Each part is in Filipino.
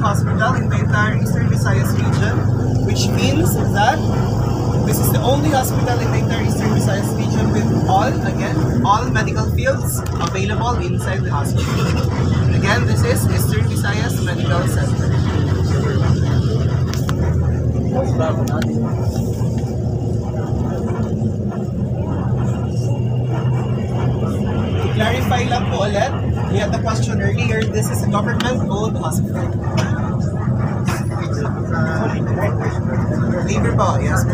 hospital in the entire Eastern Visayas region, which means that this is the only hospital in the entire Eastern Visayas region with all medical fields available inside the hospital. Again, this is Eastern Visayas Medical Center. To clarify lang po ulit, we had the question earlier, this is a government-owned hospital. Labor po, yes.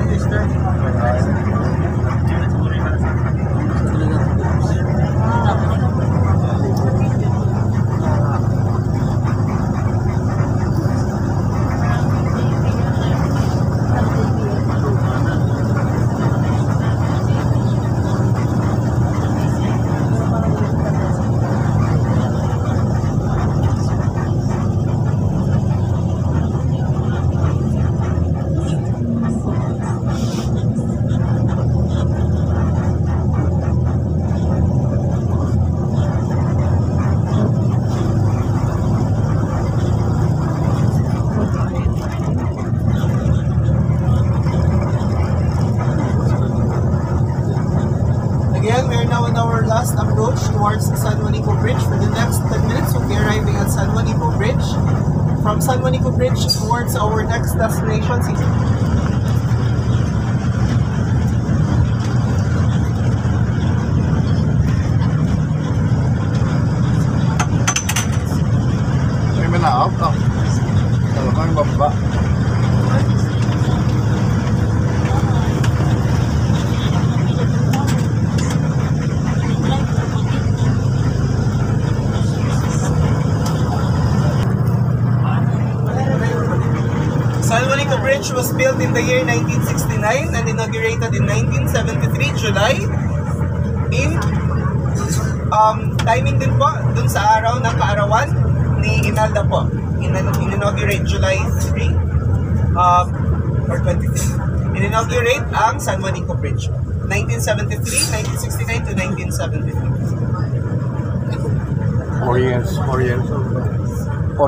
Again, we are now on our last approach towards the San Juanico Bridge. For the next 10 minutes, we'll be arriving at San Juanico Bridge. From San Juanico Bridge towards our next destination. May manaap ka. Talagang baba. San Juanico Bridge was built in the year 1969 and inaugurated in 1973 July. In timing din po dun sa araw ng kaarawan ni Inalda po. In-inaugurate July 3 or 23. In-inaugurate ang San Juanico Bridge. 1973, 1969 to 1973. 4 years. 4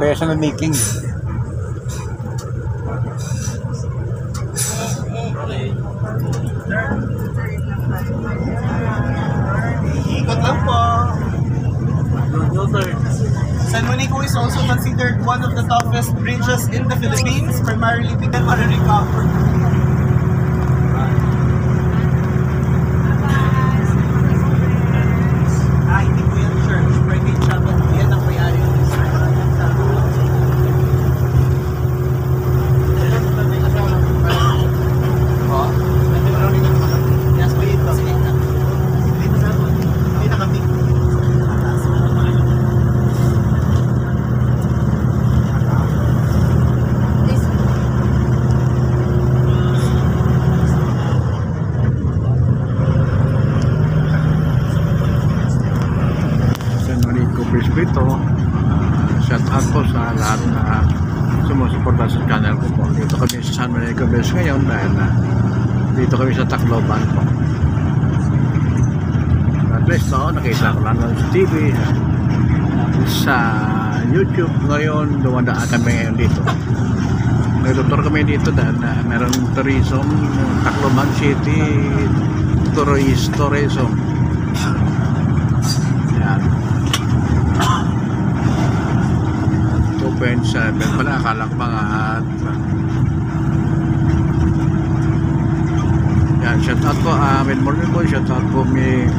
years na making. Ikot lang po. San Juanico is also considered one of the toughest bridges in the Philippines, primarily because of the recovery. Hindi po yan church, private chapel. Yan ang may-ari. Ito, shout out po sa lahat na sumusuporta sa channel ko po. Dito kami sa San Juanico Bridge ngayon dahil dito kami sa Tacloban po. At least nakita ko lang sa TV, sa YouTube ngayon, dumadaan kami ngayon dito. Nagtutur kami dito dahil meron tourism, Tacloban City, tourism. Yan. 2.7 pala, akala ko mga yan, shout out po, good morning po, shout out po ni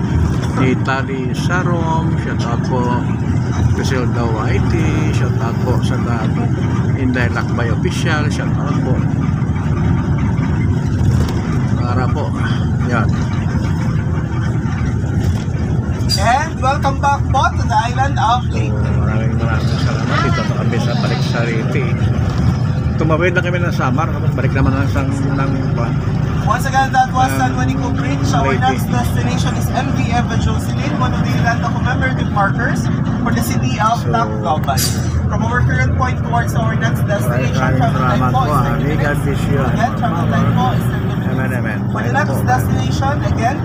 Tali Sarom, shout out po Griselda Whitey, shout out po sa Inday Lakbay Official, shout out po para po yan. And welcome back po to the island of Leyte. Maraming salamat. Dito na kami sa balik sa Leyte. Tumawid na kami ng Samar, tapos balik naman ng Once again, that was San Juanico Bridge. Our next destination is MV Eva Jocelyn, one of the Yolanda commemorative markers for the city of Tacloban. From our current point towards our next destination, travel time po is 30 minutes. Again, travel time po is 30 minutes. For the next destination, again,